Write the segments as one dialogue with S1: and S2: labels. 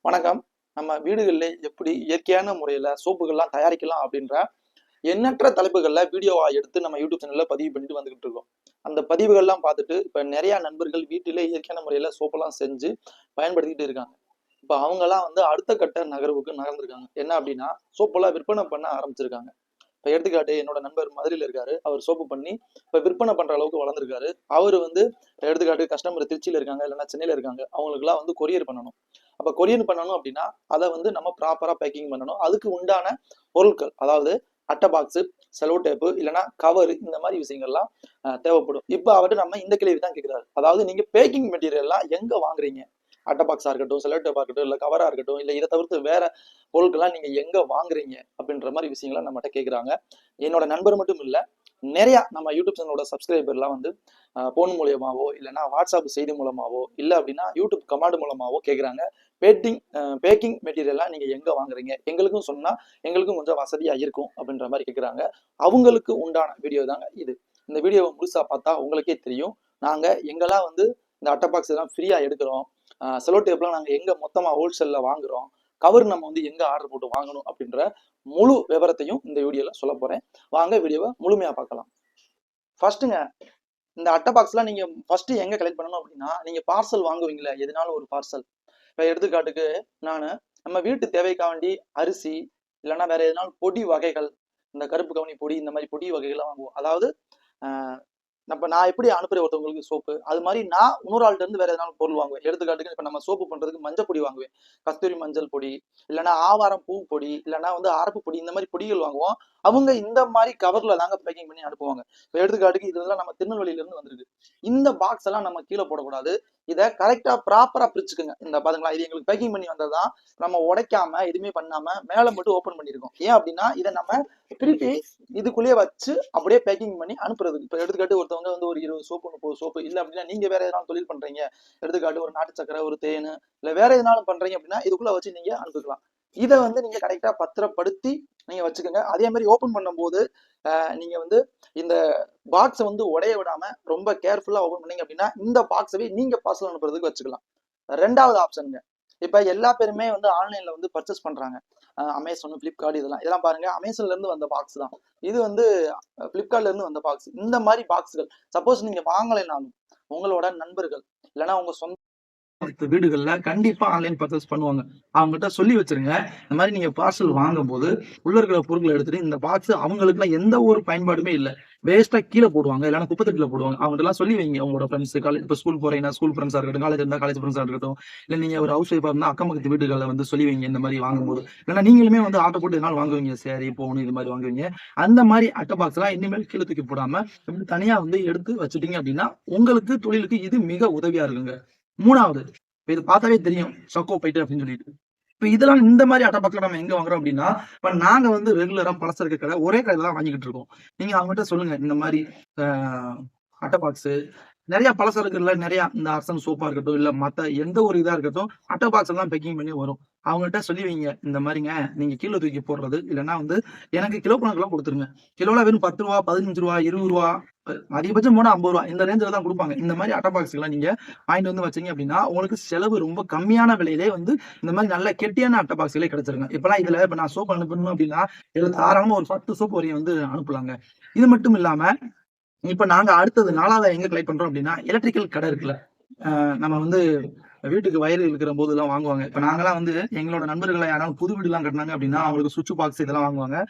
S1: வணக்கம். நம்ம வீடுகள்ல எப்படி இயற்கையான முறையில சோப்புகள்லாம் தயாரிக்கலாம் அப்படின்ற எண்ணற்ற தலைப்புகள்ல வீடியோவா எடுத்து நம்ம யூடியூப் சேனல்ல பதிவு பண்ணிட்டு வந்துகிட்டு இருக்கோம். அந்த பதிவுகள்லாம் பார்த்துட்டு இப்ப நிறைய நண்பர்கள் வீட்டிலே இயற்கையான முறையில சோப்பெல்லாம் செஞ்சு பயன்படுத்திட்டு இருக்காங்க. இப்ப அவங்கலாம் அடுத்த கட்ட நகர்வுக்கு நகர்ந்திருக்காங்க. என்ன அப்படின்னா சோப்பெல்லாம் விற்பனை பண்ண ஆரம்பிச்சிருக்காங்க. இப்ப எடுத்துக்காட்டு என்னோட நண்பர் மதுரையில இருக்காரு. அவர் சோப்பு பண்ணி இப்ப விற்பனை பண்ற அளவுக்கு வளர்ந்திருக்காரு. அவரு எடுத்துக்காட்டு கஸ்டமர் திருச்சியில இருக்காங்க, இல்லைன்னா சென்னையில இருக்காங்க. அவங்களுக்கு எல்லாம் கொரியர் பண்ணணும். அப்ப கொரியர் பண்ணணும் அப்படின்னா அதை நம்ம ப்ராப்பரா பேக்கிங் பண்ணணும். அதுக்கு உண்டான பொருட்கள், அதாவது அட்டை பாக்ஸ், செலோ டேப்பு, இல்லைன்னா கவர், இந்த மாதிரி விஷயங்கள்லாம் தேவைப்படும். இப்ப அவர்கிட்ட நம்ம இந்த கேள்வி தான் கேட்கிறாரு. அதாவது நீங்க பேக்கிங் மெட்டீரியல்லாம் எங்க வாங்குறீங்க? அட்டை பாக்ஸா இருக்கட்டும், செலோ டேப்பா இருக்கட்டும், இல்ல கவரா இருக்கட்டும், இல்ல இதை தவிர்த்து வேற பொருட்கள்லாம் நீங்க எங்க வாங்குறீங்க அப்படின்ற மாதிரி விஷயங்களை நம்மகிட்ட கேட்குறாங்க. என்னோட நண்பர் மட்டும் இல்ல, நிறைய நம்ம யூடியூப் சேனலோட சப்ஸ்கிரைபர்லாம் போன் மூலியமாவோ, இல்லைன்னா வாட்ஸ்அப் செய்தி மூலமாவோ, இல்லை அப்படின்னா யூடியூப் கமெண்ட் மூலமாவோ கேட்குறாங்க. பேக்கிங் மெட்டீரியல்லாம் நீங்க எங்க வாங்குறீங்க, எங்களுக்கும் சொன்னா எங்களுக்கும் கொஞ்சம் வசதியா இருக்கும் அப்படின்ற மாதிரி கேட்குறாங்க. அவங்களுக்கு உண்டான வீடியோ தாங்க இது. இந்த வீடியோவை முழுசா பார்த்தா உங்களுக்கே தெரியும். நாங்க எங்கெல்லாம் இந்த அட்டை பாக்ஸ் எல்லாம் ஃப்ரீயா எடுக்கிறோம், செலோ டேப்லாம் நாங்க எங்க மொத்தமா ஹோல்சேல்ல வாங்குறோம், கவர் நம்ம எங்க ஆர்டர் போட்டு வாங்கணும் அப்படின்ற முழு விவரத்தையும் இந்த வீடியோல சொல்ல போறேன். வாங்க வீடியோவை முழுமையா பார்க்கலாம். ஃபர்ஸ்ட்டுங்க, இந்த அட்டை பாக்ஸ்லாம் நீங்க ஃபர்ஸ்ட் எங்க கலெக்ட் பண்ணணும் அப்படின்னா, நீங்க பார்சல் வாங்குவீங்களா, எதுனாலும் ஒரு பார்சல். இப்ப எடுத்துக்காட்டுக்கு நம்ம வீட்டு தேவைக்காண்டி அரிசி, இல்லைன்னா வேற எதனாலும் பொடி வகைகள், இந்த கருப்பு கவுனி பொடி, இந்த மாதிரி பொடி வகைகள்லாம் வாங்குவோம். அதாவது நான் எப்படி அனுப்புறேன் ஒருத்தவங்களுக்கு சோப்பு, அது மாதிரி நான் இன்னொரு ஆள்கிட்ட இருந்து வேற எதனாலும் பொருள் வாங்குவேன். எடுத்துக்காட்டுக்கு இப்ப நம்ம சோப்பு பண்றதுக்கு மஞ்சள் பொடி வாங்குவேன், கஸ்தூரி மஞ்சள் பொடி, இல்லைன்னா ஆவாரம் பூ பொடி, இல்லைன்னா அரப்பு பொடி, இந்த மாதிரி பொடிகள் வாங்குவோம். அவங்க இந்த மாதிரி கவர்ல தாங்க பேக்கிங் பண்ணி அனுப்புவாங்க. இப்போ எடுத்துக்காட்டுக்கு இதெல்லாம் நம்ம திருநெல்வேலியில இருந்து வந்திருக்கு. இந்த பாக்ஸ் எல்லாம் நம்ம கீழே போடக்கூடாது. இதை கரெக்டா ப்ராப்பரா பிரிச்சுக்குங்க. இந்த பாருங்களா, இது எங்களுக்கு பேக்கிங் பண்ணி வந்ததுதான். நம்ம உடைக்காம எதுவுமே பண்ணாம மேல மட்டும் ஓப்பன் பண்ணிருக்கோம். ஏன் அப்படின்னா இதை நம்ம திருப்பி இதுக்குள்ளேயே வச்சு அப்படியே பேக்கிங் பண்ணி அனுப்புறது. இப்ப எடுத்துக்காட்டு ஒருத்தவங்க ஒரு 20 சோப்பு 30 சோப்பு, இல்லை அப்படின்னா நீங்க வேற எதனாலும் தொழில் பண்றீங்க, எடுத்துக்காட்டு ஒரு நாட்டு சக்கரை, ஒரு தேனு, இல்ல வேற எதனாலும் பண்றீங்க அப்படின்னா இதுக்குள்ள வச்சு நீங்க அனுப்பிக்கலாம். இதை நீங்க கரெக்டா பத்திரப்படுத்தி நீங்க வச்சுக்கோங்க. அதே மாதிரி ஓபன் பண்ணும்போது நீங்க இந்த பாக்ஸை உடைய விடாம ரொம்ப கேர்ஃபுல்லா ஓபன் பண்ணீங்க அப்படின்னா இந்த பாக்ஸவே நீங்க பார்சல் அனுப்புறதுக்கு வச்சுக்கலாம். ரெண்டாவது ஆப்ஷனுங்க, இப்ப எல்லா பேருமே ஆன்லைன்ல பர்ச்சேஸ் பண்றாங்க. அமேசான், பிளிப்கார்ட், இதெல்லாம் பாருங்க, அமேசான்ல இருந்து வந்த பாக்ஸ் தான் இது. பிளிப்கார்ட்ல இருந்து வந்த பாக்ஸ். இந்த மாதிரி பாக்ஸ்கள் சப்போஸ் நீங்க வாங்கலைனாலும் உங்களோட நண்பர்கள், இல்லைன்னா உங்க சொந்த வீடுகள்ல கண்டிப்பா ஆன்லைன் பர்ச்சேஸ் பண்ணுவாங்க. அவங்ககிட்ட சொல்லி வச்சிருங்க, இந்த மாதிரி நீங்க பார்சல் வாங்கும் போது உள்ள இருக்கிற பொருட்களை எடுத்துட்டு, இந்த பாக்ஸ் அவங்களுக்கு எல்லாம் எந்த ஒரு பயன்பாடுமே இல்லை, வேஸ்டா கீழே போடுவாங்க, இல்லைன்னா குப்பத்தட்டில போடுவாங்க. அவங்க எல்லாம் சொல்லி வைங்க. உங்களோட ஃப்ரெண்ட்ஸ், காலேஜ், இப்போ ஸ்கூல் போறீங்கன்னா ஸ்கூல் ஃப்ரெண்ட்ஸா இருக்கட்டும், காலேஜ் இருந்தா காலேஜ் ஃப்ரெண்ட்ஸா இருக்கட்டும், இல்ல நீங்க ஒரு ஹவுஸ் ஒய்ஃபா இருந்தா அக்கம் பக்கத்து வீடுகளில் சொல்லி வைங்க. இந்த மாதிரி வாங்கும்போது, இல்லைன்னா நீங்களுமே ஆட்டோ போட்டு எதனால வாங்குவீங்க, சரி போகணும், இது மாதிரி வாங்குவீங்க. அந்த மாதிரி அட்டை பாக்ஸ் எல்லாம் இனிமேல் கீழே தூக்கி போடாம தனியா எடுத்து வச்சுட்டீங்க அப்படின்னா உங்களுக்கு தொழிலுக்கு இது மிக உதவியா இருக்குங்க. மூணாவது, இது பார்த்தாவே தெரியும் சொக்கோ போயிட்டு அப்படின்னு சொல்லிட்டு. இப்ப இதெல்லாம் இந்த மாதிரி அட்டை பாக்ஸ்ல நம்ம எங்க வாங்குறோம் அப்படின்னா, இப்ப நாங்க ரெகுலரா பலசரக்கு கடை ஒரே கடையில தான் வாங்கிட்டு இருக்கோம். நீங்க அவங்ககிட்ட சொல்லுங்க, இந்த மாதிரி அட்டை பாக்ஸ் நிறைய பலசரக்குல நிறைய இந்த அரசன் சோப்பா இருக்கட்டும், இல்ல மத்த எந்த ஒரு இதா இருக்கட்டும், அட்டை பாக்ஸ் எல்லாம் பேக்கிங் பண்ணி வரும். அவங்ககிட்ட சொல்லி வைங்க, இந்த மாதிரிங்க நீங்க கீழே தூக்கி போடுறது, இல்லைன்னா எனக்கு கிலோ கணக்கெல்லாம் கொடுத்துருங்க. கிலோல வெறும் 10 ரூபா, 15 ரூபா, 20 ரூபா, அதிகபட்சம் போனா 50 ரூபா, இந்த ரேஞ்சில தான் கொடுப்பாங்க. இந்த மாதிரி அட்டை பாக்ஸ் எல்லாம் நீங்க வாங்கிட்டு வச்சீங்க அப்படின்னா உங்களுக்கு செலவு ரொம்ப கம்மியான விலையிலே இந்த மாதிரி நல்ல கெட்டியான அட்டை பாக்ஸ்களே கிடைச்சிருங்க. இப்பெல்லாம் இதுல இப்ப நான் சோப்பு அனுப்பணும் அப்படின்னா இதுல தாராளமா ஒரு 10 சோப்பு வரையும் அனுப்பலாங்க. இது மட்டும் இல்லாம இப்ப நாங்க அடுத்தது 4வது எங்க கலெக்ட் பண்றோம் அப்படின்னா, எலக்ட்ரிக்கல் கடை இருக்குல்ல, நம்ம வீட்டுக்கு வயர் இருக்கிற போது எல்லாம் வாங்குவாங்க. இப்ப நாங்கெல்லாம் எங்களோட நண்பர்களை யாராவது புது வீடு எல்லாம் கட்டினாங்க அப்படின்னா அவங்களுக்கு சுவிட்ச் பாக்ஸ் இதெல்லாம் வாங்குவாங்க.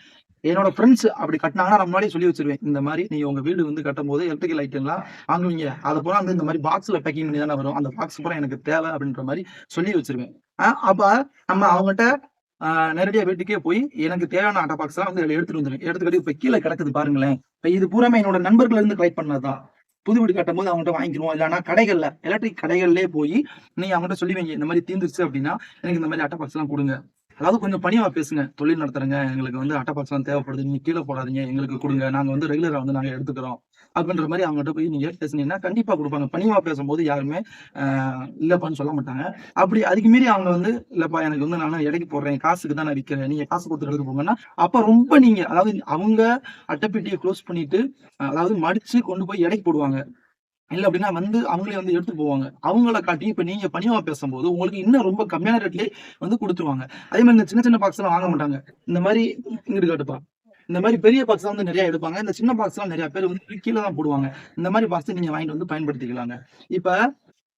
S1: என்னோட ஃப்ரெண்ட்ஸ் அப்படி கட்டினாங்கன்னா நான் முன்னாடியே சொல்லி வச்சிருவேன், இந்த மாதிரி நீங்க உங்க வீடு கட்டும் போது எலக்ட்ரிக்கல் ஐட்டம் எல்லாம் வாங்குவீங்க, அது போல இந்த மாதிரி பாக்ஸ்ல பேக்கிங் பண்ணி தானே வரும், அந்த பாக்ஸ் பூரா எனக்கு தேவை அப்படின்ற மாதிரி சொல்லி வச்சிருவேன். அப்ப நம்ம அவங்ககிட்ட நேரடியா வீட்டுக்கே போய் எனக்கு தேவையான அட்டை பாக்ஸ் எல்லாம் எடுத்துட்டு வந்துருவேன். எடுத்துக்கிட்டு இப்ப கீழே கிடக்குது பாருங்களேன், இப்ப இது பூராமே என்னோட நண்பர்கள் இருந்து கலெக்ட் பண்ணதுதான். புது வீடு கட்டும் போது அவங்ககிட்ட வாங்கிக்கிறோம், இல்லைன்னா கடைகள்ல எலக்ட்ரிக் கடைகள்லேயே போய் நீங்க அவங்ககிட்ட சொல்லி வைங்க, இந்த மாதிரி தீர்ந்துருச்சு அப்படின்னா எனக்கு இந்த மாதிரி அட்டை பாக்ஸ் எல்லாம் கொடுங்க. அதாவது கொஞ்சம் பணிவா பேசுங்க, தொழில் நடத்துறங்க, எங்களுக்கு அட்டை பாக்ஸ் எல்லாம் தேவைப்படுது, நீங்க கீழே போடாதீங்க, எங்களுக்கு கொடுங்க, நாங்க ரெகுலரா நாங்க எடுத்துக்கிறோம் அப்படின்ற மாதிரி அவங்ககிட்ட போய் நீங்க பேசுனீங்கன்னா கண்டிப்பா கொடுப்பாங்க. பணிவா பேசும்போது யாருமே இல்லப்பான்னு சொல்ல மாட்டாங்க. அப்படி அதுக்கு மீறி அவங்க இல்லப்பா எனக்கு நான் எடைக்கு போடுறேன், காசுக்கு தான் நான் விற்கிறேன், நீங்க காசு கொடுத்து எடுத்து போங்கன்னா அப்ப ரொம்ப நீங்க அதாவது அவங்க அட்டைப்பெட்டியை க்ளோஸ் பண்ணிட்டு அதாவது மடிச்சு கொண்டு போய் எடைக்கு போடுவாங்க. இல்ல அப்படின்னா வந்து அவங்களே வந்து எடுத்து போவாங்க. அவங்கள காட்டி இப்ப நீங்க பணிவா பேசும்போது உங்களுக்கு இன்னும் ரொம்ப கம்மியான ரேட்லயே வந்து குடுத்துருவாங்க. அதே மாரி இந்த சின்ன சின்ன பாக்ஸ்லாம் வாங்க மாட்டாங்க. இந்த மாரி இங்கிட்டு காட்டுப்பா. இந்த மாரி பெரிய பாக்ஸ் வந்து நெறைய எடுப்பாங்க. இந்த சின்ன பாக்ஸ்லாம் நெறைய பேர் வந்து கீழ தான் போடுவாங்க. இந்த மாரி பாக்ஸ் நீங்க வாங்கிட்டு வந்து பயன்படுத்திக்கலாங்க. இப்ப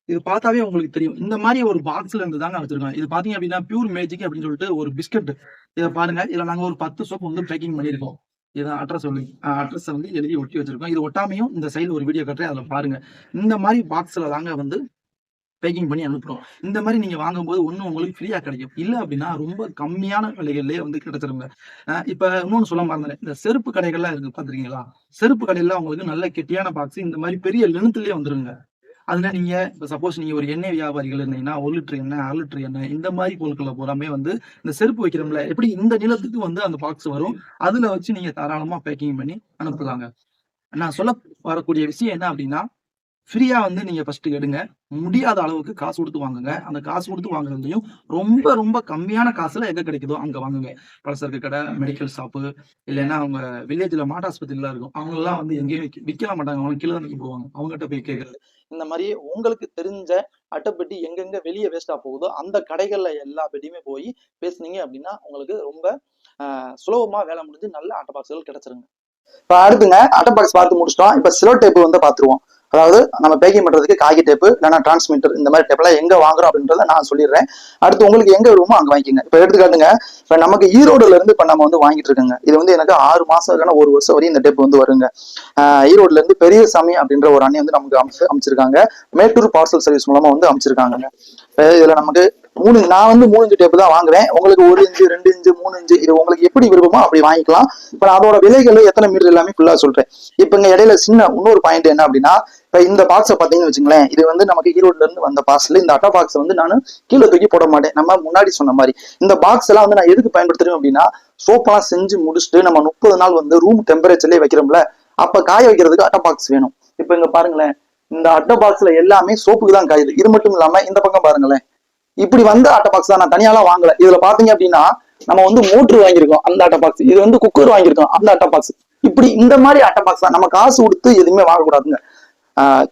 S1: இது பார்த்தாவே உங்களுக்கு தெரியும். இந்த மாரி ஒரு பாக்ஸ்ல இருந்து தாங்க வச்சிருக்கோம். இது பார்த்தீங்க அப்படின்னா, பியூர் மேஜிக் அப்படின்னு சொல்லிட்டு ஒரு பிஸ்கட். இத பாருங்க. இதுல நாங்க ஒரு 10 சோப் வந்து பேக்கிங் பண்ணியிருக்கோம். இதான் அட்ரஸ் சொல்லி அட்ரஸ வந்து எழுதி ஒட்டி வச்சிருக்கோம். இது ஒட்டாமையும் இந்த சைடுல ஒரு வீடியோ காட்டுறேன். அதுல பாருங்க. இந்த மாரி பாக்ஸ்ல தாங்க வந்து பேக்கிங் பண்ணி அனுப்புறோம். இந்த மாரி நீங்க வாங்கும்போது ஒண்ணு உங்களுக்கு ஃப்ரீயா கிடைக்கும். இல்ல அப்படின்னா ரொம்ப கம்மியான விலைகள்லயே வந்து கிடைச்சிருங்க. இப்ப இன்னொன்னு சொல்ல மறந்துட்டேன். இந்த செருப்பு கடைகள்லாம் இருக்கு பார்த்துருக்கீங்களா? செருப்பு கடையில உங்களுக்கு நல்ல கெட்டியான பாக்ஸ் இந்த மாரி பெரிய லென்த்லயே வந்துருங்க. அதுல நீங்க இப்ப சப்போஸ் நீங்க ஒரு எண்ணெய் வியாபாரிகள் இருந்தீங்கன்னா, 1 லிட்டர் எண்ணெய், 1/2 லிட்டர் எண்ணெய் இந்த மாரி பொருட்கள பூராமே வந்து இந்த செருப்பு வைக்கிறோம்ல, எப்படி இந்த நீளத்துக்கு வந்து அந்த பாக்ஸ் வரும். அதுல வச்சு நீங்க தாராளமா பேக்கிங் பண்ணி அனுப்பலாங்க. நான் சொல்ல வரக்கூடிய விஷயம் என்ன அப்டின்னா, ஃப்ரீயா வந்து நீங்க ஃபர்ஸ்ட் எடுங்க. முடியாத அளவுக்கு காசு குடுத்து வாங்குங்க. அந்த காசு குடுத்து வாங்குறதுலயும் ரொம்ப, ரொம்ப கம்மியான காசுல எங்க கிடைக்குதோ அங்க வாங்குங்க. பலசரக்கு கடை, மெடிக்கல் ஷாப்பு இல்லன்னா அவங்க வில்லேஜ்ல மாட்டாஸ்பத்திரிலாம் இருக்கும். அவங்கலாம் வந்து எங்கேயும் விக்கலாம் மாட்டாங்க. அவங்க கீழ தான் விக்க போவாங்க. அவங்ககிட்ட போய் கேட்கறது. இந்த மாரி உங்களுக்கு தெரிஞ்ச அட்டைப்பெட்டி எங்கெங்க வெளிய வேஸ்ட்டா போகுதோ, அந்த கடைகள்ல எல்லா பெட்டியுமே போய் பேசுனீங்க அப்டின்னா, உங்களுக்கு ரொம்ப சுலபமா வேல முடிஞ்சு நல்ல அட்டை பாக்ஸ்கள் கிடைச்சிருங்க. இப்ப அடுத்துங்க அட்டை பாக்ஸ் பார்த்து முடிச்சிட்டோம். இப்ப சிலோ டேப் வந்து பாத்துருவோம். அதாவது நம்ம பேக்கிங் பண்றதுக்கு காகி டேப்பு இல்லைன்னா டிரான்ஸ்மிட்டர் இந்த மாதிரி டேப்லாம் எங்க வாங்குறோம் அப்படின்றத நான் சொல்லிடுறேன். அடுத்து உங்களுக்கு எங்க வருமோ அங்க வாங்கிக்கோங்க. இப்ப எடுத்துக்காட்டுங்க, இப்ப நமக்கு ஈரோடுல இருந்து இப்ப நம்ம வந்து வாங்கிட்டு இருக்கோங்க. இது வந்து எனக்கு 6 மாசம் இல்லைன்னா 1 வருஷம் வரையும் இந்த டேப் வந்து வருங்க. ஈரோடுல இருந்து பெரியசாமி அப்படின்ற ஒரு அண்ணி வந்து நமக்கு அமைச்சிருக்காங்க. மேட்டூர் பார்சல் சர்வீஸ் மூலமா வந்து அமைச்சிருக்காங்க. இதுல நமக்கு நான் வந்து 3 இன்ச்சு டேப் தான் வாங்குவேன். உங்களுக்கு 1 இன்ச்சு 2 இன்ச்சு 3 இன்ச்சு இது உங்களுக்கு எப்படி விருப்பமோ அப்படி வாங்கிக்கலாம். இப்ப அதோட விலைகள் எத்தனை மீட்டர் எல்லாமே ஃபுல்லா சொல்றேன். இப்ப இங்க இடையில சின்ன இன்னொரு பாயிண்ட் என்ன அப்படின்னா, இப்ப இந்த பாக்ஸை பாத்தீங்கன்னு வச்சுங்களேன், இது வந்து நமக்கு ஈரோட்ல இருந்து வந்த பார்சல். இந்த அட்டை பாக்ஸ் வந்து நான் கீழே தூக்கி போட மாட்டேன். நம்ம முன்னாடி சொன்ன மாதிரி இந்த பாக்ஸ் எல்லாம் வந்து நான் எதுக்கு பயன்படுத்துறேன் அப்படின்னா, சோப்பெல்லாம் செஞ்சு முடிச்சுட்டு நம்ம 30 நாள் வந்து ரூம் டெம்பரேச்சர்லயே வைக்கிறோம்ல, அப்ப காய வைக்கிறதுக்கு அட்டை பாக்ஸ் வேணும். இப்ப இங்க பாருங்களேன், இந்த அட்டை பாக்ஸ்ல எல்லாமே சோப்புக்கு தான் காயுது. இது மட்டும் இல்லாம இந்த பக்கம் பாருங்களேன், இப்படி வந்த அட்டை பாக்ஸ் தான், நான் தனியாலாம் வாங்கல. இதுல பாத்தீங்க அப்படின்னா நம்ம வந்து மோட்டர் வாங்கியிருக்கோம் அந்த அட்டை பாக்ஸ், இது வந்து குக்கர் வாங்கியிருக்கோம் அந்த அட்டை பாக்ஸ். இப்படி இந்த மாதிரி அட்டை பாக்ஸ் தான். நம்ம காசு கொடுத்து எதுவுமே வாங்கக்கூடாதுங்க.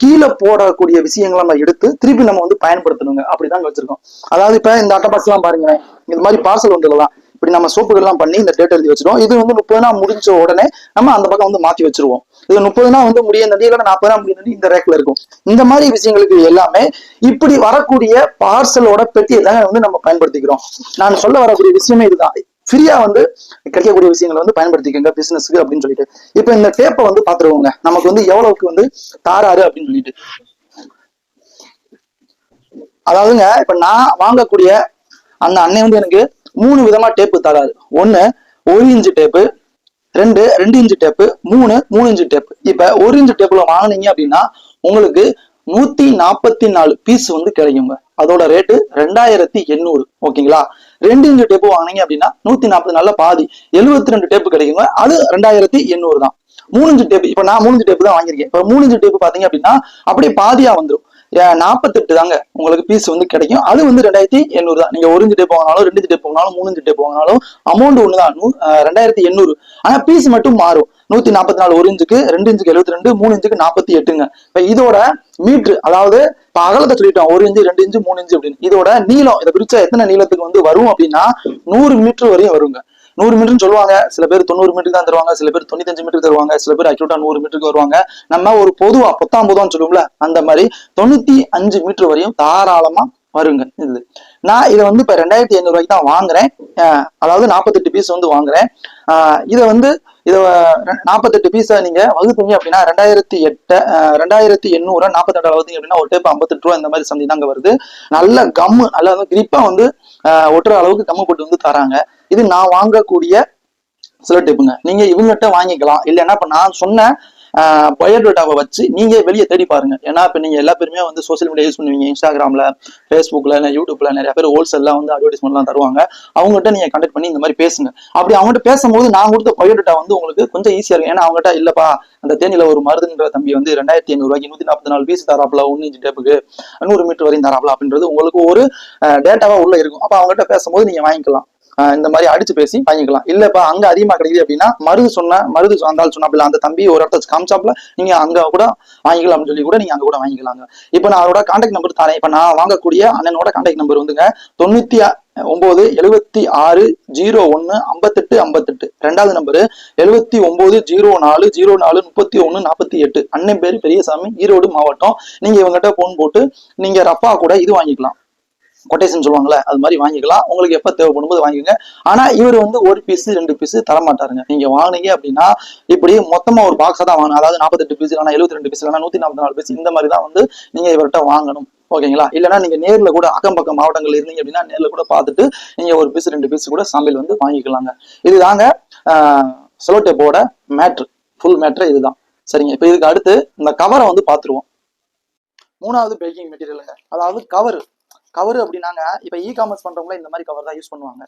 S1: கீழே போடக்கூடிய விஷயங்களை நம்ம எடுத்து திருப்பி நம்ம வந்து பயன்படுத்தணுங்க. அப்படிதான் வச்சிருக்கோம். அதாவது இப்ப இந்த அட்டை பாக்ஸ் எல்லாம் பாருங்க, இது மாதிரி பார்சல் வந்துடலாம். இப்படி நம்ம சோப்புகள் எல்லாம் பண்ணி இந்த டேட் எழுதி வச்சிருவோம். இது வந்து 30 நாள் முடிஞ்ச உடனே நம்ம அந்த பக்கம் வந்து மாத்தி வச்சிருவோம். இது 30 நாள் வந்து முடிய நடி இல்ல 40 நாள் முடிய இந்த ரேக்ல இருக்கும். இந்த மாதிரி விஷயங்களுக்கு எல்லாமே இப்படி வரக்கூடிய பார்சலோட பெட்டியை தான் வந்து நம்ம பயன்படுத்திக்கிறோம். நான் சொல்ல வரக்கூடிய விஷயமே இதுதான். ஃப்ரீயா வந்து கிடைக்கக்கூடிய விஷயங்களை வந்து பயன்படுத்திக்கோங்க பிசினஸ்க்கு அப்படின்னு சொல்லிட்டு. இப்ப இந்த டேப்பை வந்து பாத்துருவோங்க, நமக்கு வந்து எவ்வளவுக்கு வந்து தாராரு அப்படின்னு சொல்லிட்டு. அதாவதுங்க, இப்ப நான் வாங்கக்கூடிய அந்த அண்ணன் வந்து எனக்கு 3 விதமா டேப்பு தராரு. 1 1 inch tape, 2 inch tape, 3 inch tape. இப்ப 1 இன்ச்சு டேப்ல வாங்கினீங்க அப்படின்னா உங்களுக்கு 144 பீஸ் வந்து கிடைக்குங்க. அதோட ரேட்டு 2800. ஓகேங்களா? 2 இன்ச்சு டேப்பு வாங்கினீங்க அப்படின்னா 144 பாதி 72 டேப்பு கிடைக்குங்க. அது 2800 தான். 3 இன்ச்சு டேப்பு, இப்ப நான் 3 இன்ச்சு டேப்பு தான் வாங்கியிருக்கேன். இப்ப 3 இன்ச்சு டேப்பு பாத்தீங்க அப்படின்னா அப்படியே பாதியா வந்துடும். 48 தாங்க உங்களுக்கு பீஸ் வந்து கிடைக்கும். அது வந்து 2800 தான். நீங்க 1 இன்ச்சு டேப் வாங்கினாலும் 2 இன்ச்சு டேப் வாங்கினாலும் 3 இன்ச்சு டேப் வாங்கினாலும் அமௌண்ட் ஒண்ணுதான், 2800. ஆனா பீஸ் மட்டும் மாறும். 144 1 இன்ச்சுக்கு, 2 இன்ச்சுக்கு 72, 3 இன்ச்சுக்கு 48ங்க. இப்ப இதோட மீட்ரு, அதாவது இப்ப அகலத்தை சொல்லிட்டோம் 1 இன்ச்சு 2 இன்ச்சு 3 இன்ச்சு அப்படின்னு. இதோட நீளம் இதை பிரிச்சா எத்தனை நீளத்துக்கு வந்து வரும் அப்படின்னா 100 மீட்டர் வரையும் வருங்க. 100 மீட்டர்னு சொல்லுவாங்க, சில பேர் 90 மீட்டருக்கு தான் தருவாங்க, சில பேர் 95 மீட்டருக்கு தருவாங்க, சில பேர் அக்யூட்டா 100 மீட்டருக்கு வருவாங்க. நம்ம ஒரு பொதுவா 19 சொல்லுவோம்ல, அந்த மாதிரி 95 மீட்டர் வரையும் தாராளமா வருங்க. இது நான் இதை வந்து இப்ப 2800 ரூபாய்க்கு தான் வாங்குறேன். அதாவது 48 பீஸ் வந்து வாங்குறேன். இதை வந்து இதை 48 பீஸை நீங்க வகுத்தீங்க அப்படின்னா 2800 48 வகுத்தீங்க அப்படின்னா ஒரு டேப் 58 ரூபா இந்த மாதிரி சந்தி தாங்க வருது. நல்ல கம்மு, நல்ல கிரிப்பா வந்து ஒட்டுற அளவுக்கு கம்மு போட்டு வந்து தராங்க. இது நான் வாங்கக்கூடிய சில டேப்புங்க. நீங்க இவங்ககிட்ட வாங்கிக்கலாம். இல்லைன்னா இப்ப நான் சொன்ன பயோடேட்டாவை வச்சு நீங்க வெளியே தேடி பாருங்க. ஏன்னா இப்ப நீங்க எல்லா பேருமே வந்து சோசியல் மீடியா யூஸ் பண்ணுவீங்க. இன்ஸ்டாகிராம்ல, ஃபேஸ்புக்ல, யூடியூப்ல நிறைய பேர் ஹோல்சேல்லாம் வந்து அட்வர்டைஸ்மெண்ட்லாம் தருவாங்க. அவங்ககிட்ட நீங்க கண்டக்ட் பண்ணி இந்த மாதிரி பேசுங்க. அப்படி அவங்ககிட்ட பேசும்போது நான் கொடுத்த பயோடேட்டா வந்து உங்களுக்கு கொஞ்சம் ஈஸியா இருக்கும். ஏன்னா அவங்ககிட்ட இல்லப்பா அந்த தேனியில ஒரு மருதுன்ற தம்பி வந்து 2800 ரூபாய்க்கு 144 பீஸ் தராப்ல, 1 இன்ச்சு டேப்புக்கு 100 மீட்டர் வரையும் தராப்ல அப்படின்றது உங்களுக்கு ஒரு டேட்டாவா உள்ள இருக்கும். அப்ப அவங்ககிட்ட பேசும்போது நீங்க வாங்கிக்கலாம். இந்த மாதிரி அடிச்சு பேசி வாங்கிக்கலாம். இல்லப்பா அங்க அதிகமா கிடைக்குது அப்படின்னா மருது அந்த சொன்னாப்ல அந்த தம்பி ஒரு இடத்த காமிச்சாப்ல நீங்க அங்க கூட வாங்கிக்கலாம்னு சொல்லி கூட நீங்க அங்க கூட வாங்கிக்கலாங்க. இப்ப நான் அவரோட கான்டாக்ட் நம்பர் தரேன். இப்ப நான் வாங்கக்கூடிய அண்ணனோட கான்டாக்ட் நம்பர் வந்துங்க 9976015858. ரெண்டாவது நம்பரு 7904043148. அண்ணன் பேரு பெரியசாமி, ஈரோடு மாவட்டம். நீங்க இவங்ககிட்ட போன் போட்டு நீங்க ரஃபா கூட இது வாங்கிக்கலாம், கொட்டேஷன் சொல்லுவாங்கல்ல, அது மாதிரி வாங்கிக்கலாம். உங்களுக்கு எப்ப தேவைப்படும் போது வாங்கிக்கங்க. ஆனா இவர் வந்து ஒரு பீஸ் 2 பீஸ் தரமாட்டாருங்க. நீங்க வாங்கினீங்க அப்படின்னா இப்படி மொத்தமா ஒரு பாக்ஸா தான் வாங்கணும். அதாவது 48 பீஸ் இல்லைனா 72 பீஸ் இல்லைனா 144 பீஸ் இந்த மாதிரி தான் வந்து நீங்க இவர்கிட்ட வாங்கணும். ஓகேங்களா? இல்லைன்னா நீங்க நேர்ல கூட அக்கம் பக்கம் மாவட்டங்கள் இருந்தீங்க அப்படின்னா நேர்ல கூட பார்த்துட்டு நீங்க ஒரு பீஸ் 2 பீஸ் கூட சாம்பிள் வந்து வாங்கிக்கலாங்க. இதுதாங்க செலோ டேப்போட மேட்ரு, ஃபுல் மேட்ரு இதுதான். சரிங்க. இப்ப இதுக்கு அடுத்து இந்த கவரை வந்து பார்த்துருவோம். மூணாவது பேக்கிங் மெட்டீரியலுங்க, அதாவது கவர். கவர் அப்படின்னாங்க இப்ப காமர்ஸ் பண்றவங்கள இந்த மாதிரி கவர் தான் யூஸ் பண்ணுவாங்க.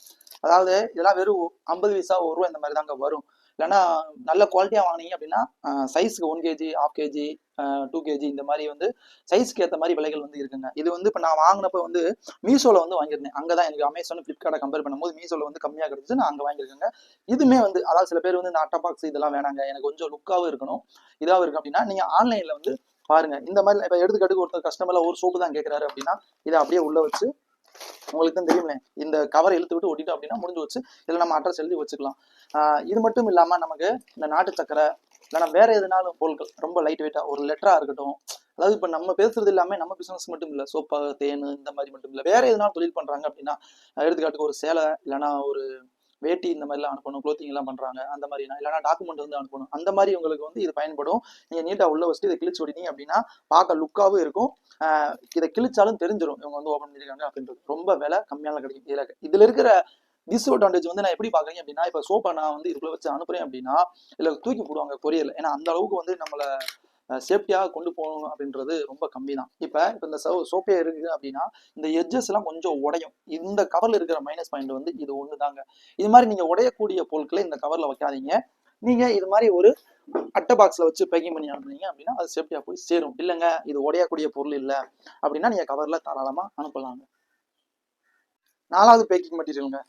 S1: அதாவது இதெல்லாம் வெறும் 50 பைசா, 1 ரூபா இந்த மாதிரி தாங்க வரும். இல்லைன்னா நல்ல குவாலிட்டியா வாங்கினீங்க அப்படின்னா சைஸ்க்கு 1 kg, 1/2 kg, 2 kg இந்த மாதிரி வந்து சைஸ்க்கு ஏற்ற மாதிரி விலைகள் வந்து இருக்குங்க. இது வந்து இப்போ நான் வாங்கினப்ப வந்து மீஷோல வந்து வாங்கியிருந்தேன். அங்கதான் எனக்கு அமேசான், பிளிப்கார்ட்டை கம்பேர் பண்ணும்போது மீஷோல வந்து கம்மியா கிடைச்சு நான் அங்க வாங்கியிருக்கேங்க. இதுமே வந்து அதாவது சில பேர் வந்து இந்த அட்டா பாக்ஸ் இதெல்லாம் வேணாங்க, எனக்கு கொஞ்சம் லுக்காவும் இருக்கணும், இதாகவும் இருக்கு அப்படின்னா நீங்க ஆன்லைன்ல வந்து பாருங்க. இந்த மாதிரி இப்ப எடுத்துக்காட்டுக்கு ஒருத்தர் கஸ்டமர்ல ஒரு சோப்பு தான் கேட்கிறாரு அப்படின்னா இதை அப்படியே உள்ள வச்சு, உங்களுக்கு தான் தெரியுமே, இந்த கவரை இழுத்து விட்டு ஒட்டிட்டோம் அப்படின்னா முடிஞ்சு வச்சு இதில் நம்ம அட்ரஸ் எழுதி வச்சுக்கலாம். இது மட்டும் இல்லாம நமக்கு இந்த நாட்டு சக்கரை இல்லைன்னா வேற எதுனாலும் பொருட்கள் ரொம்ப லைட் வெயிட்டா ஒரு லெட்டரா இருக்கட்டும். அதாவது இப்ப நம்ம பேசுறது எல்லாமே நம்ம பிசினஸ் மட்டும் இல்ல, சோப்பா தேன் இந்த மாதிரி மட்டும் இல்ல, வேற எதுனாலும் தொழில் பண்றாங்க அப்படின்னா எடுத்துக்காட்டுக்கு ஒரு சேலை இல்லைன்னா ஒரு வேட்டி இந்த மாதிரிலாம் அனுப்பணும், க்ளோத்திங் எல்லாம் பண்றாங்க அந்த மாதிரி, இல்லைன்னா டாக்குமெண்ட் வந்து அனுப்பணும், அந்த மாதிரி உங்களுக்கு வந்து இது பயன்படும். நீங்க நீட்டா உள்ள வச்சுட்டு இதை கிழிச்சு விட்டீங்க அப்படின்னா பார்க்க லுக்காவும் இருக்கும். இதை கிழிச்சாலும் தெரிஞ்சிடும் இவங்க வந்து ஓப்பன் பண்ணிருக்காங்க அப்படின்றது. ரொம்ப விலை கம்மியான கிடைக்கும். இதுல இருக்கிற டிஸ்அட்வான்டேஜ் வந்து நான் எப்படி பாக்குறீங்க அப்படின்னா, இப்ப சோப்பை நான் வந்து இதுக்குள்ள வச்சு அனுப்புறேன் அப்படின்னா இல்ல தூக்கி போடுவாங்க கொரியர்ல. ஏன்னா அந்த அளவுக்கு வந்து நம்மள சேஃப்டியாக கொண்டு போகணும் அப்படின்றது ரொம்ப கம்மி தான். இப்போ இந்த சோப்பே இருக்குது அப்படின்னா இந்த எட்ஜஸ் எல்லாம் கொஞ்சம் உடையும். இந்த கவர்ல இருக்கிற மைனஸ் பாயிண்ட் வந்து இது ஒன்று தாங்க. இது மாதிரி நீங்க உடையக்கூடிய பொருட்களை இந்த கவர்ல வைக்காதீங்க. நீங்க இது மாதிரி ஒரு அட்டை பாக்ஸ்ல வச்சு பேக்கிங் பண்ணி அனுப்புனீங்க அப்படின்னா அது சேஃப்டியா போய் சேரும். இல்லைங்க இது உடையக்கூடிய பொருள் இல்லை அப்படின்னா நீங்க கவர்ல தாராளமா அனுப்பலாங்க. நாலாவது பேக்கிங் மெட்டீரியலுங்க,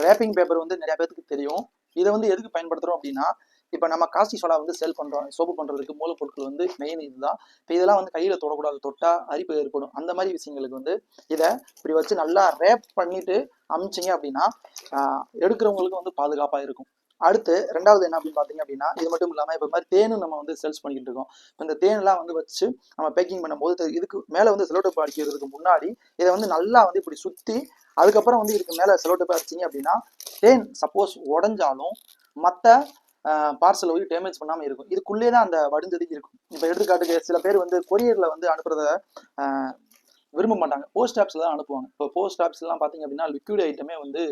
S1: ரேப்பிங் பேப்பர் வந்து நிறைய பேருக்கு தெரியும். இதை வந்து எதுக்கு பயன்படுத்துறோம் அப்படின்னா இப்போ நம்ம காஸ்டி சோடா வந்து சேல் பண்றோம், சோப்பு பண்றதுக்கு மூலப்பொருட்கள் வந்து மெயின் இதுதான். இப்போ இதெல்லாம் வந்து கையில தொடக்கூடாது, தொட்டா அரிப்பு ஏற்படும். அந்த மாதிரி விஷயங்களுக்கு வந்து இதை இப்படி வச்சு நல்லா ரேப் பண்ணிட்டு அமிச்சிங்க அப்படின்னா எடுக்கிறவங்களுக்கு வந்து பாதுகாப்பா இருக்கும். அடுத்து ரெண்டாவது என்ன அப்படின்னு பாத்தீங்க அப்படின்னா, இது மட்டும் இல்லாம இப்ப மாதிரி தேனு நம்ம வந்து சேல்ஸ் பண்ணிக்கிட்டு இருக்கோம். இந்த தேனெல்லாம் வந்து வச்சு நம்ம பேக்கிங் பண்ணும்போது இதுக்கு மேல வந்து செலோடேப் அடிக்கிறதுக்கு முன்னாடி இதை வந்து நல்லா வந்து இப்படி சுத்தி அதுக்கப்புறம் வந்து இதுக்கு மேல செலோடேப் அடிச்சிங்க அப்படின்னா தேன் சப்போஸ் உடஞ்சாலும் மற்ற பார்சல் வந்து டேமேஜ் பண்ணாம இருக்கும். இதுக்குள்ளே தான் அந்த வடிஞ்சது இருக்கும். இப்ப எடுத்துக்காட்டுக்கு சில பேர் வந்து கொரியர்ல வந்து அனுப்புறத விரும்ப மாட்டாங்க, போஸ்ட் ஆப்ஸ்ல தான் அனுப்புவாங்க. இப்போ போஸ்ட் ஆப்ஸ் எல்லாம் பாத்தீங்க அப்படின்னா லிக்விட் ஐட்டமே வந்து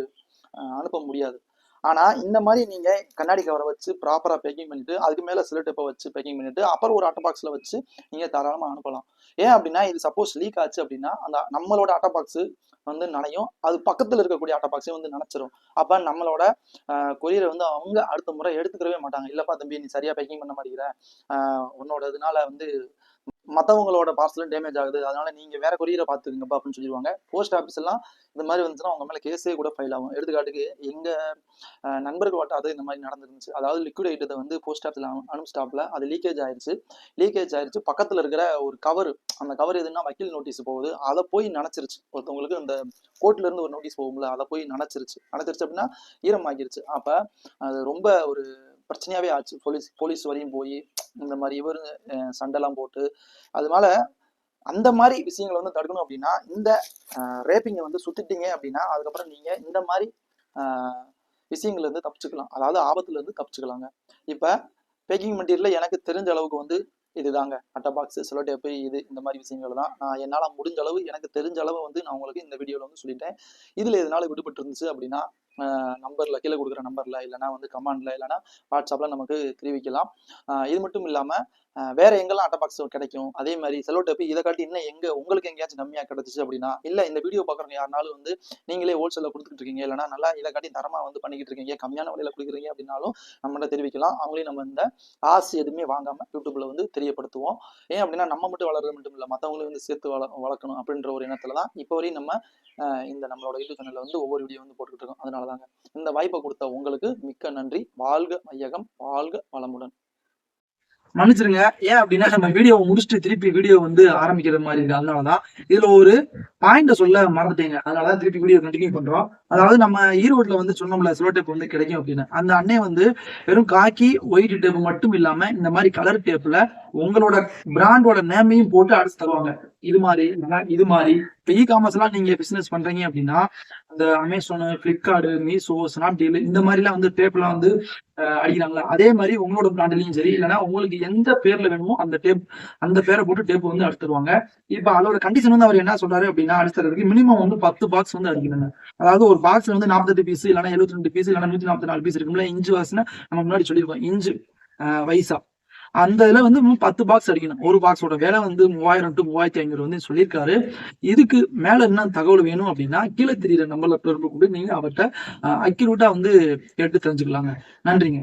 S1: அனுப்ப முடியாது. ஆனா இந்த மாதிரி நீங்க கண்ணாடி கவரை வச்சு ப்ராப்பரா பேக்கிங் பண்ணிட்டு அதுக்கு மேல செலோடேப்பை வச்சு பேக்கிங் பண்ணிட்டு அப்புறம் ஒரு அட்டை பாக்ஸ்ல வச்சு நீங்க தாராளமா அனுப்பலாம். ஏன் அப்படின்னா இது சப்போஸ் லீக் ஆச்சு அப்படின்னா அந்த நம்மளோட அட்டை பாக்ஸ் வந்து நனையும், அது பக்கத்துல இருக்கக்கூடிய அட்டை பாக்ஸையும் வந்து நினைச்சிரும். அப்ப நம்மளோட கொரியரை வந்து அவங்க அடுத்த முறை எடுத்துக்கிறவே மாட்டாங்க. இல்லப்பா தம்பி நீ சரியா பேக்கிங் பண்ண மாட்டேங்கிற, உன்னோட இதனால வந்து மற்றவங்களோட பார்சலும் டேமேஜ் ஆகுது, அதனால நீங்க வேற கொரியரை பார்த்துக்குங்கப்பா அப்படின்னு சொல்லிடுவாங்க. போஸ்ட் ஆஃபீஸ் எல்லாம் இந்த மாதிரி வந்துச்சுன்னா அவங்க மேல கேஸே கூட ஃபைல் ஆகும். எடுத்துக்காட்டுக்கு எங்க நண்பர்கள் வட்டாது இந்த மாதிரி நடந்துருந்துச்சு. அதாவது லிக்விட் ஐட்டத்தை வந்து போஸ்ட் ஆஃபீஸ்ல அனுப்பிச்சிட்டாப்ல, அது லீக்கேஜ் ஆயிடுச்சு. பக்கத்துல இருக்கிற ஒரு கவர், அந்த கவர் எதுன்னா வக்கீல் நோட்டீஸ் போகுது, அதை போய் நினைச்சிருச்சு. ஒருத்தவங்களுக்கு அந்த கோர்ட்ல இருந்து ஒரு நோட்டீஸ் போகும்ல, அதை போய் நினைச்சிருச்சு அப்படின்னா ஈரமாகிருச்சு. அப்ப அது ரொம்ப ஒரு பிரச்சனையாவே ஆச்சு. போலீஸ் வரையும் போய் இந்த மாதிரி இவரு சண்டைலாம் போட்டு, அதனால அந்த மாதிரி விஷயங்களை வந்து தடுக்கணும் அப்படின்னா இந்த ரேப்பிங்கை வந்து சுத்திட்டீங்க அப்படின்னா அதுக்கப்புறம் நீங்க இந்த மாதிரி விஷயங்கள்ல இருந்து தப்பிச்சுக்கலாம், அதாவது ஆபத்துல இருந்து தப்பிச்சுக்கலாங்க. இப்ப பேக்கிங் மெட்டீரியல் எனக்கு தெரிஞ்ச அளவுக்கு வந்து இதுதாங்க, அட்டை பாக்ஸ், செலோ டேப்பு, இது இந்த மாதிரி விஷயங்கள் தான் நான் என்னால் முடிஞ்ச அளவு எனக்கு தெரிஞ்ச அளவு வந்து நான் உங்களுக்கு இந்த வீடியோவில் வந்து சொல்லிட்டேன். இதில் எதனால விடுபட்டு இருந்துச்சு அப்படின்னா நம்பரில் கீழே கொடுக்குற நம்பரில் இல்லைனா வந்து கமெண்டில் இல்லைனா வாட்ஸ்அப்பில் நமக்கு தெரிவிக்கலாம். இது மட்டும் இல்லாமல் வேற எங்கெல்லாம் அட்டை பாக்ஸ் கிடைக்கும், அதே மாதிரி செலோ டேப் இதை காட்டி இன்னும் உங்களுக்கு எங்கேயாச்சும் கம்மியா கிடைச்சிச்சு அப்படின்னா, இல்ல இந்த வீடியோ பாக்குறவங்க யாருனாலும் வந்து நீங்களே ஹோல்சேல்ல கொடுத்துட்டு இருக்கீங்க, இல்லைன்னா நல்லா இதை காட்டி தரமா வந்து பண்ணிக்கிட்டு இருக்கீங்க, கம்மியான விலையில கொடுக்குறீங்க அப்படின்னாலும் நம்மகிட்ட தெரிவிக்கலாம். அவங்களையும் நம்ம இந்த காசு எதுவுமே வாங்காம யூடியூப்ல வந்து தெரியப்படுத்துவோம். ஏன் அப்படின்னா நம்ம மட்டும் வளர்றது மட்டும் இல்ல, மற்றவங்களையும் வந்து சேர்த்து வளர்க்கணும் அப்படின்ற ஒரு எண்ணத்துல தான் இப்போ வரையும் நம்ம இந்த நம்மளோட யூடியூப் சேனல்ல வந்து ஒவ்வொரு வீடியோ வந்து போட்டுக்கிட்டு இருக்கோம். அதனாலதாங்க இந்த வாய்ப்பை கொடுத்த உங்களுக்கு மிக்க நன்றி. வாழ்க வையகம், வாழ்க வளமுடன்.
S2: மன்னிச்சிருங்க. ஏன் அப்படின்னா நம்ம வீடியோவை முடிச்சுட்டு திருப்பி வீடியோ வந்து ஆரம்பிக்கிற மாதிரி இருக்கு. அதனாலதான் இதுல ஒரு பாயிண்ட சொல்ல மறந்துட்டீங்க. அதனாலதான் திருப்பி வீடியோ கண்டினியூ பண்றோம். அதாவது நம்ம ஈரோட்ல வந்து சொன்னோம்ல செலோ டேப் வந்து கிடைக்கும் அப்படின்னு. அந்த அண்ணே வந்து வெறும் காக்கி ஒயிட் டேப் மட்டும் இல்லாம இந்த மாதிரி கலர் டேப்ல உங்களோட பிராண்டோட நேமையும் போட்டு அடிச்சு தருவாங்க. இது மாதிரி இப்ப காமர்ஸ் எல்லாம் நீங்க பிசினஸ் பண்றீங்க அப்படின்னா அந்த அமேசான், பிளிப்கார்ட், மீஷோ, ஸ்னாப்டீல் இந்த மாதிரி எல்லாம் வந்து டேப் எல்லாம் வந்து அடிக்கிறாங்களா, அதே மாதிரி உங்களோட பிராண்ட்லயும் சரி, இல்லைன்னா உங்களுக்கு எந்த பேர்ல வேணுமோ அந்த பேரை போட்டு டேப் வந்து அடிச்சு தருவாங்க. இப்ப அதோட கண்டிஷன் வந்து அவர் என்ன சொல்றாரு அப்படின்னா, அடிச்சு தரதுக்கு மினிமம் வந்து 10 பாக்ஸ் வந்து அடிக்கணுங்க. அதாவது ஒரு பாக்ஸ்ல வந்து 48 பீஸ், இல்லைன்னா 72 பீஸ், இல்லைன்னா 144 பீஸ் இருக்கும்ல. இன்ச்சு வாசினா நம்ம முன்னாடி சொல்லியிருக்கோம், இன்ச்சு வைசா அந்த இதுல வந்து 10 பாக்ஸ் அடிக்கணும். ஒரு பாக்ஸோட விலை வந்து 3000 to 3500 வந்து சொல்லியிருக்காரு. இதுக்கு மேல என்ன தகவல் வேணும் அப்படின்னா கீழே தெரியுற நம்பர்ல தொடர்பு கொண்டு நீங்க அவர்கிட்ட அக்யூரேட்டா வந்து கேட்டு தெரிஞ்சுக்கலாங்க. நன்றிங்க.